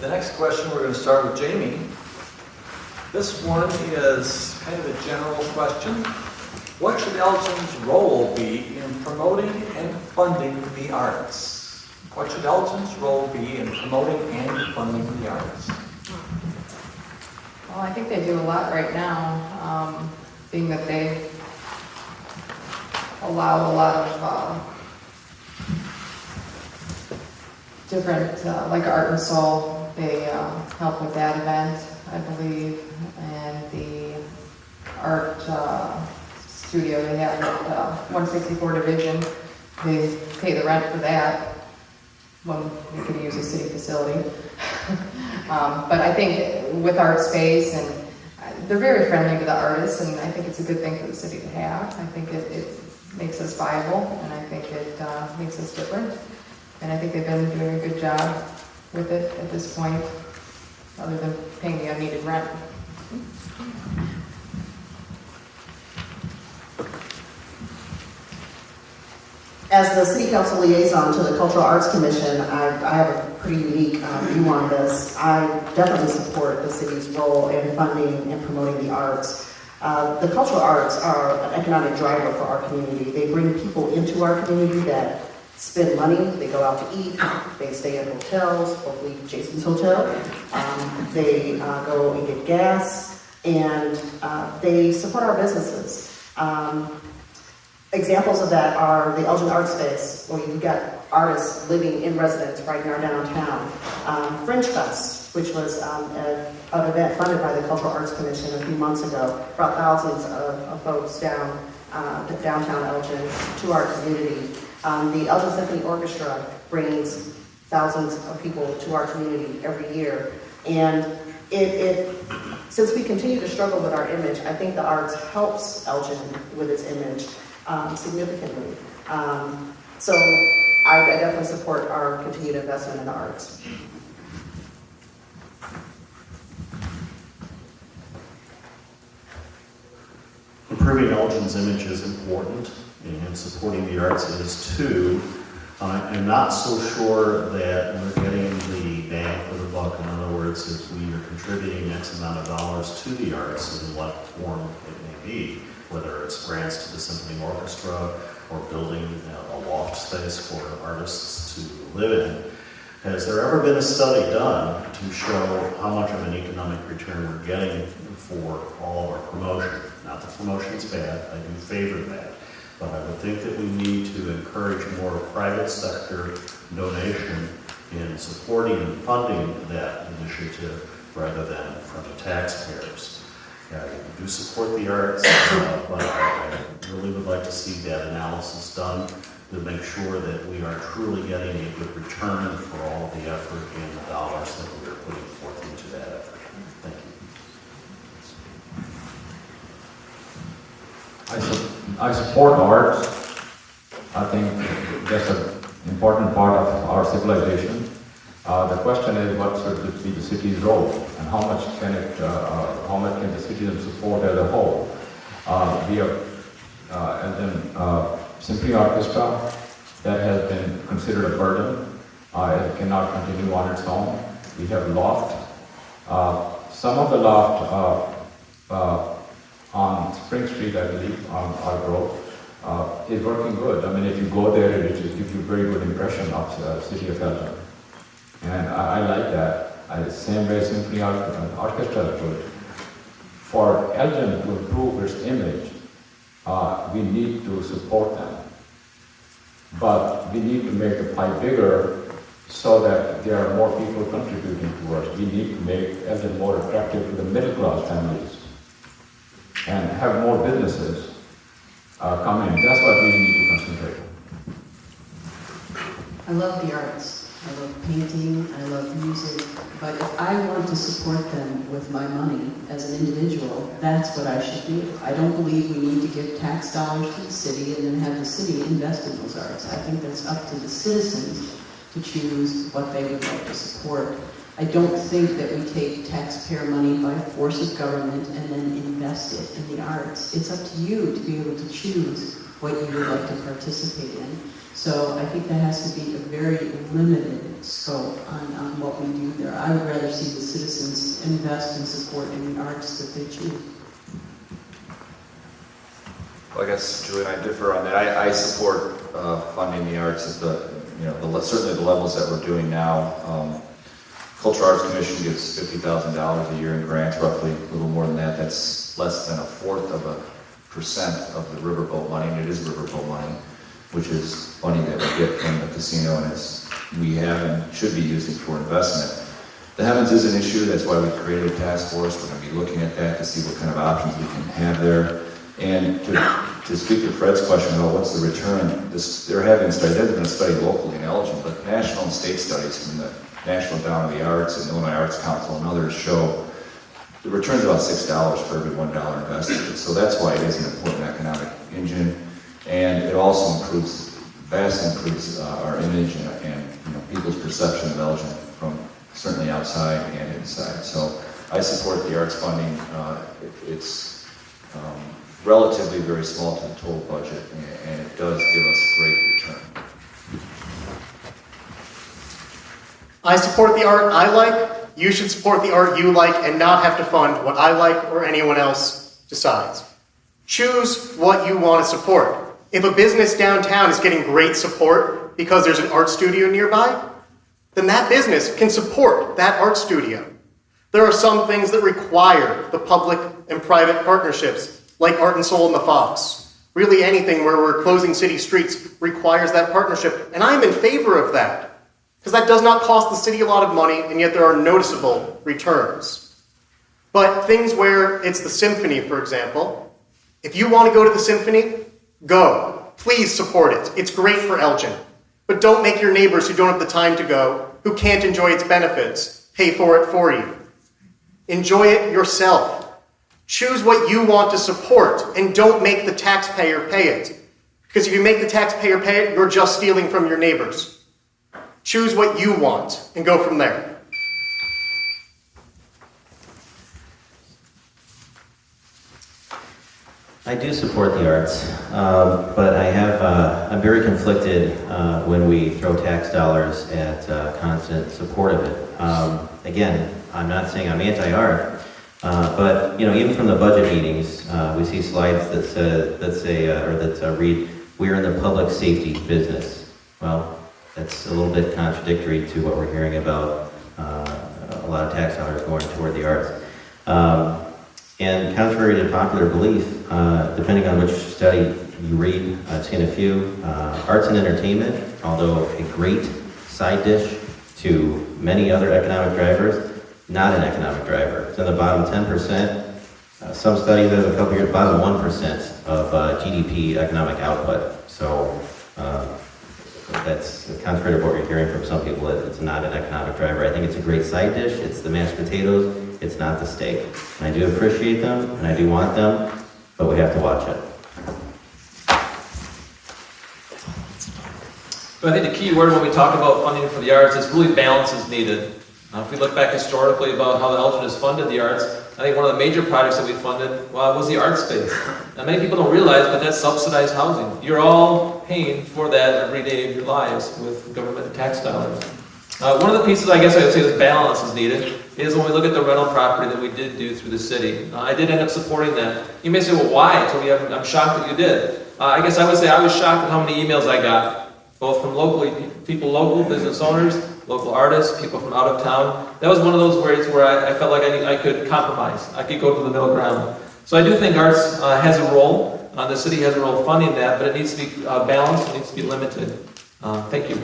the next question, we're going to start with Jamie. This one is kind of a general question. What should Elgin's role be in promoting and funding the arts? What should Elgin's role be in promoting and funding the arts? Well, I think they do a lot right now, being that they allow a lot of different, like Art and Soul, they help with that event, I believe, and the art studio they have at 164 Division, they pay the rent for that when they could use a city facility. But I think with Art Space, and they're very friendly to the artists, and I think it's a good thing for the city to have. I think it makes us viable, and I think it makes us different. And I think they've been doing a good job with it at this point, other than paying the unneeded rent. As the City Council liaison to the Cultural Arts Commission, I have a pretty unique view on this. I definitely support the city's role in funding and promoting the arts. The cultural arts are an economic driver for our community. They bring people into our community that spend money, they go out to eat, they stay in hotels, hopefully Jason's Hotel. They go and get gas, and they support our businesses. Examples of that are the Elgin Art Space, where you've got artists living in residence right in our downtown. Fringe Fest, which was an event funded by the Cultural Arts Commission a few months ago, brought thousands of folks down to downtown Elgin to our community. The Elgin Symphony Orchestra brings thousands of people to our community every year. And since we continue to struggle with our image, I think the arts helps Elgin with its image significantly. So I definitely support our continued investment in the arts. Improving Elgin's image is important, and supporting the arts is too. I'm not so sure that we're getting the bang for the buck. In other words, if we are contributing X amount of dollars to the arts in what form it may be, whether it's grants to the symphony orchestra or building a loft space for artists to live in. Has there ever been a study done to show how much of an economic return we're getting for all of our promotion? Not that promotion's bad, I do favor that, but I would think that we need to encourage more private sector donation in supporting and funding that initiative rather than from the taxpayers. I do support the arts, but I really would like to see that analysis done to make sure that we are truly getting a good return for all of the effort and the dollars that we are putting forth into that effort. Thank you. I support arts. I think that's an important part of our civilization. The question is, what should be the city's role, and how much can the citizens support as a whole? We have Elgin Symphony Orchestra that has been considered a burden. It cannot continue on its own. We have loft. Some of the loft on Spring Street, I believe, on our grove, is working good. I mean, if you go there, it gives you a very good impression of City of Elgin. And I like that. Same way Symphony Orchestra is good. For Elgin to improve its image, we need to support them. But we need to make the pie bigger so that there are more people contributing to us. We need to make Elgin more attractive to the middle class families and have more businesses come in. That's what we need to concentrate on. I love the arts. I love painting, I love music, but if I want to support them with my money as an individual, that's what I should do. I don't believe we need to give tax dollars to the city and then have the city invest in those arts. I think that's up to the citizens to choose what they would like to support. I don't think that we take taxpayer money by force of government and then invest it in the arts. It's up to you to be able to choose what you would like to participate in. So I think there has to be a very limited scope on what we do there. I would rather see the citizens invest and support in the arts that they choose. Well, I guess, Julie and I differ on that. I support funding the arts at certainly the levels that we're doing now. Cultural Arts Commission gets $50,000 a year in grants, roughly, a little more than that. That's less than 1/4% of the riverboat money, and it is riverboat money, which is money that we get from the casino, and we have and should be using for investment. The heavens is an issue. That's why we created a task force. We're going to be looking at that to see what kind of options we can have there. And to speak to Fred's question about what's the return, they're having studies. There's been a study locally in Elgin, but national and state studies from the National Endowment of the Arts and Illinois Arts Council and others show the return's about $6 for every $1 invested. So that's why it is an important economic engine, and it also vastly improves our image and people's perception of Elgin from certainly outside and inside. So I support the arts funding. It's relatively very small to the total budget, and it does give us a great return. I support the art I like. You should support the art you like and not have to fund what I like or anyone else decides. Choose what you want to support. If a business downtown is getting great support because there's an art studio nearby, then that business can support that art studio. There are some things that require the public and private partnerships, like Art and Soul and the Fox. Really anything where we're closing city streets requires that partnership, and I'm in favor of that. Because that does not cost the city a lot of money, and yet there are noticeable returns. But things where it's the symphony, for example, if you want to go to the symphony, go. Please support it. It's great for Elgin. But don't make your neighbors who don't have the time to go, who can't enjoy its benefits, pay for it for you. Enjoy it yourself. Choose what you want to support, and don't make the taxpayer pay it. Because if you make the taxpayer pay it, you're just stealing from your neighbors. Choose what you want and go from there. I do support the arts, but I'm very conflicted when we throw tax dollars at constant support of it. Again, I'm not saying I'm anti-art, but even from the budget meetings, we see slides that read, "We're in the public safety business." Well, that's a little bit contradictory to what we're hearing about a lot of tax dollars going toward the arts. And contrary to popular belief, depending on which study you read, I've seen a few, arts and entertainment, although a great side dish to many other economic drivers, not an economic driver. It's in the bottom 10%. Some studies have a couple years, bottom 1% of GDP economic output. So that's contrary to what we're hearing from some people, that it's not an economic driver. I think it's a great side dish. It's the mashed potatoes. It's not the steak. And I do appreciate them, and I do want them, but we have to watch it. But I think the key word when we talk about funding for the arts is really balance is needed. If we look back historically about how Elgin has funded the arts, I think one of the major projects that we funded was the art space. Now, many people don't realize, but that's subsidized housing. You're all paying for that every day of your lives with government tax dollars. One of the pieces I guess I would say is balance is needed is when we look at the rental property that we did do through the city. I did end up supporting that. You may say, well, why? I'm shocked that you did. I guess I would say I was shocked at how many emails I got, both from local business owners, local artists, people from out of town. That was one of those ways where I felt like I could compromise. I could go to the middle ground. So I do think arts has a role. The city has a role funding that, but it needs to be balanced. It needs to be limited. Thank you.